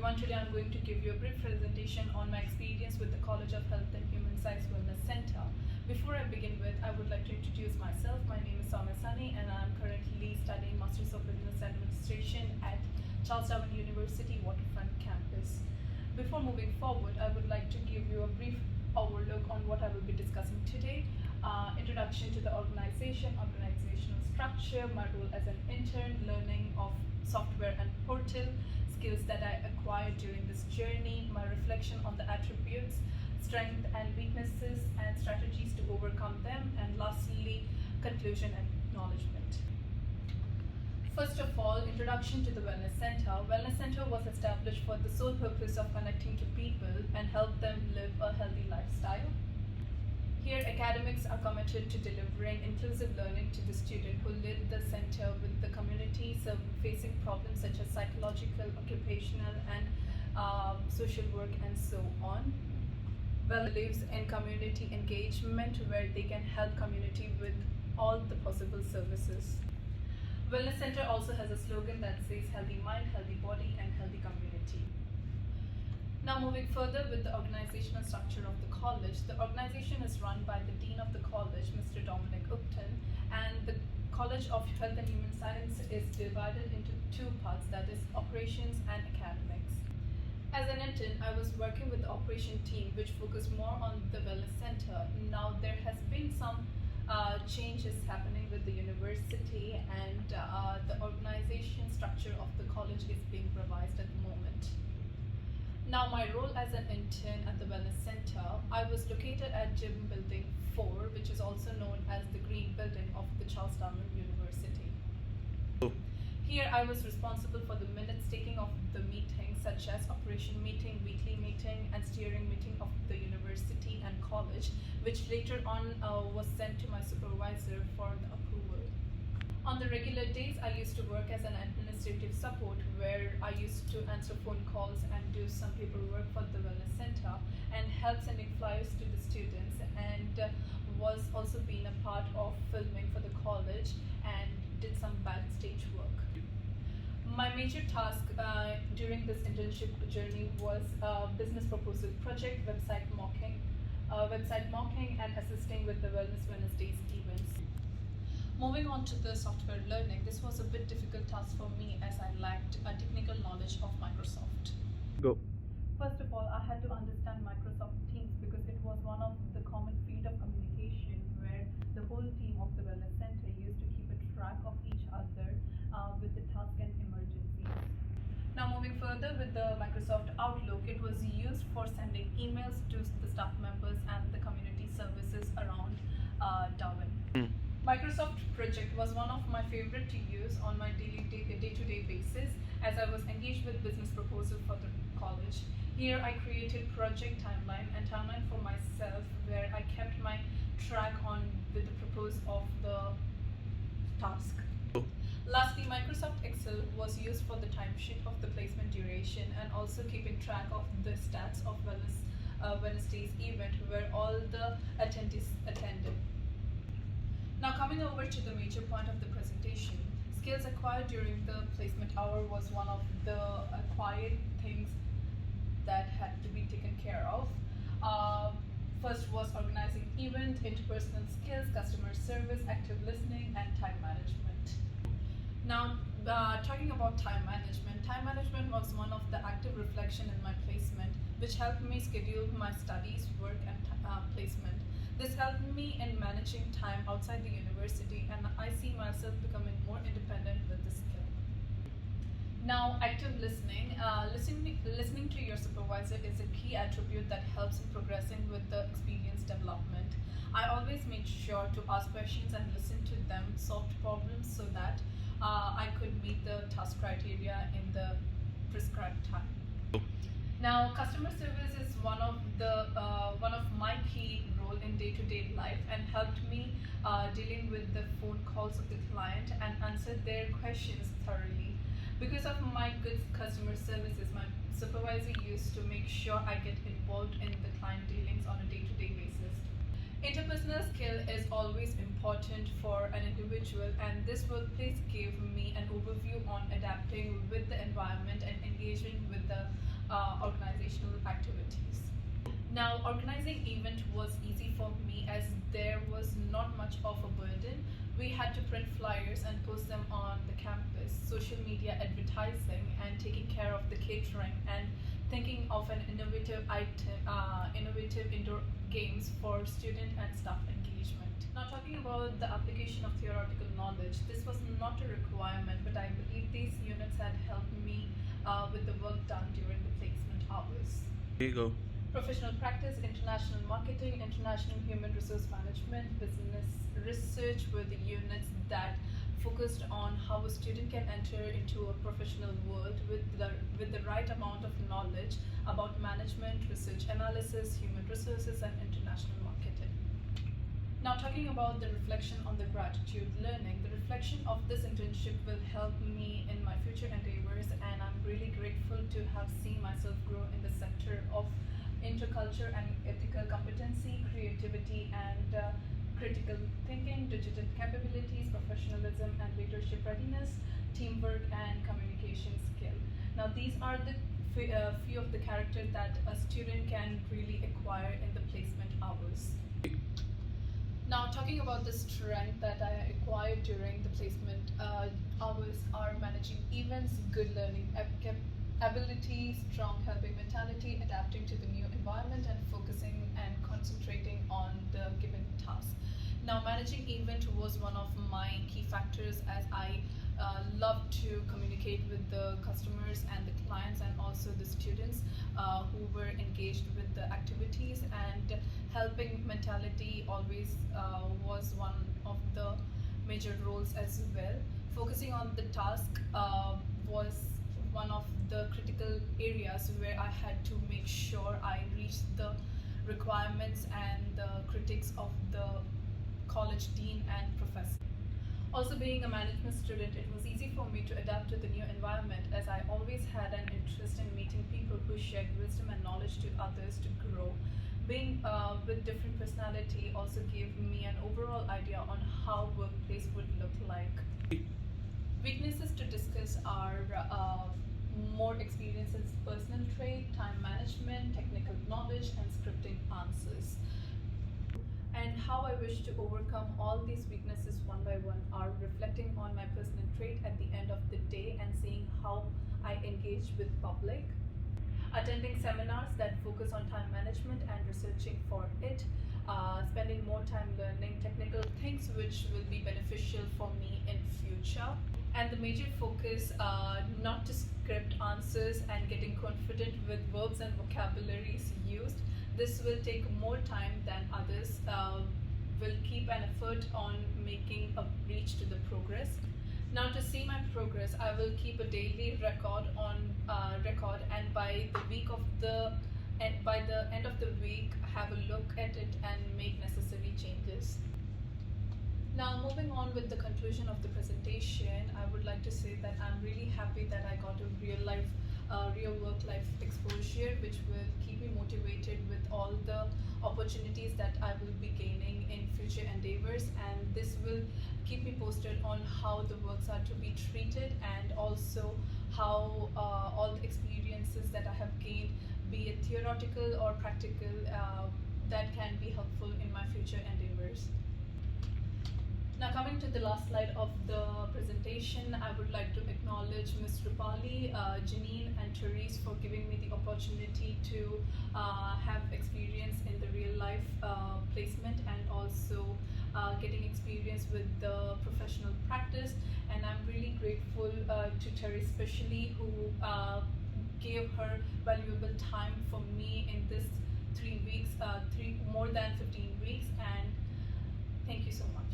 everyone, today I'm going to give you a brief presentation on my experience with the College of Health and Human Science Wellness Center. Before I begin with, I would like to introduce myself. My name is Soumya Sani and I'm currently studying Masters of Business Administration at Charles Darwin University Waterfront Campus. Before moving forward, I would like to give you a brief overlook on what I will be discussing today. Introduction to the organization, organizational structure, my role as an intern, learning of software and portal, skills that I acquired during this journey, my reflection on the attributes, strengths and weaknesses, and strategies to overcome them, and lastly, conclusion and acknowledgement. First of all, introduction to the Wellness Center. Wellness Center was established for the sole purpose of connecting to people and help them live a healthy lifestyle. Here, academics are committed to delivering inclusive learning to the student who lead the center with the community facing problems such as psychological, occupational, and social work, and so on. Well, lives in community engagement where they can help community with all the possible services. Wellness Center also has a slogan that says healthy mind, healthy body, and healthy community. Now moving further with the organizational structure of the college, the organization is run by the Dean of the college, Mr. Dominic Upton, and the College of Health and Human Science is divided into two parts, that is operations and academics. As an intern, I was working with the operation team which focused more on the Wellness Center. Now there has been some changes happening with the university, and the organization structure of the college is being revised at the moment. Now my role as an intern at the Wellness Center, I was located at Gym Building 4, which is also known as the Green Building of the Charles Darwin University. Here I was responsible for the minutes taking of the meetings such as operation meeting, weekly meeting, and steering meeting of the university and college, which later on was sent to my supervisor for the approval. On the regular days, I used to work as an administrative support where I used to answer phone calls and do some paperwork for the Wellness Center and help sending flyers to the students, and was also being a part of filming for the college and did some backstage work. My major task during this internship journey was business proposal project, website mocking, and assisting with the Wellness Wednesdays events. Moving on to the software learning, this was a bit difficult task for me as I lacked a technical knowledge of Microsoft. Go. First of all, I had to understand Microsoft Teams because it was one of the common field of communication where the whole team of the Wellness Center used to keep a track of each other with the task and emergencies. Now moving further with the Microsoft Outlook, it was used for sending emails to the staff members and the community services around Darwin. Microsoft Project was one of my favorite to use on my day-to-day basis as I was engaged with business proposal for the college. Here I created project timeline and timeline for myself where I kept my track on with the propose of the task. Lastly, Microsoft Excel was used for the timesheet of the placement duration and also keeping track of the stats of Wednesday's event where all the attendees attended. Now coming over to the major point of the presentation, skills acquired during the placement hour was one of the acquired things that had to be taken care of. First was organizing event, interpersonal skills, customer service, active listening, and time management. Now talking about time management was one of the active reflection in my placement which helped me schedule my studies, work, and placement. This helped me in managing time outside the university, and I see myself becoming more independent with this skill. Now, active listening. Listening to your supervisor is a key attribute that helps in progressing with the experience development. I always made sure to ask questions and listen to them, solve problems so that I could meet the task criteria in the prescribed time. Now, customer service is one of my key role in day-to-day life and helped me dealing with the phone calls of the client and answer their questions thoroughly. Because of my good customer services, my supervisor used to make sure I get involved in the client dealings on a day-to-day basis. Interpersonal skill is always important for an individual, and this workplace gave me an overview on adapting with the environment and engaging with the organizational activities. Now, organizing event was easy for me as there was not much of a burden. We had to print flyers and post them on the campus, social media advertising, and taking care of the catering and thinking of an innovative indoor games for student and staff engagement. Now, talking about the application of theoretical knowledge, this was not a requirement, but I believe these units had helped me with the work done during the placement hours. Here you go. Professional practice, international marketing, international human resource management, business research were the units that focused on how a student can enter into a professional world with the right amount of knowledge about management, research analysis, human resources, and international marketing. Now, talking about the reflection on the gratitude learning, the reflection of this internship will help me in my future endeavors, and I'm really grateful to have seen myself grow in the sector of interculture and ethical competency, creativity and critical thinking, digital capabilities, professionalism and leadership readiness, teamwork and communication skill. Now, these are the few of the characters that a student can really acquire in the placement hours. Now, talking about the strength that I acquired during the placement hours are managing events, good learning ability, strong helping mentality, adapting to the new environment, and focusing and concentrating on the given task. Now, managing event was one of my key factors as I love to communicate with the customers and the clients and also the students who were engaged with the activities, and helping mentality always was one of the major roles as well. Focusing on the task was one of the critical areas where I had to make sure I reached the requirements and the critics of the college dean and professor. Also, being a management student, it was easy for me to adapt to the new environment as I always had an interest in meeting people who shared wisdom and knowledge to others to grow. Being with different personality also gave me an overall idea on how workplace would look like. Weaknesses to discuss are more experiences, personal trait, time management, technical knowledge, and scripting answers. And how I wish to overcome all these weaknesses one by one are reflecting on my personal trait at the end of the day and seeing how I engage with public, attending seminars that focus on time management and researching for it, spending more time learning technical things which will be beneficial for me in future, and the major focus not to script answers and getting confident with verbs and vocabularies used. This will take more time than others, will keep an effort on making a reach to the progress. Now, to see my progress, I will keep a daily record and by the end of the week, have a look at it and make necessary changes. Now, moving on with the conclusion of the presentation, I would like to say that I'm really happy that I got a real work-life exposure, which will keep me motivated with all the opportunities that I will be gaining in future endeavors, and this will keep me posted on how the works are to be treated and also how all the experiences that I have gained, be it theoretical or practical, that can be helpful in my future endeavors. Now, coming to the last slide of the presentation, I would like to acknowledge Ms. Rupali, Janine and Therese for giving me the opportunity to have experience in the real life placement and also getting experience with the professional practice. And I'm really grateful to Therese especially, who gave her valuable time for me in this 3 weeks, more than 15 weeks, and thank you so much.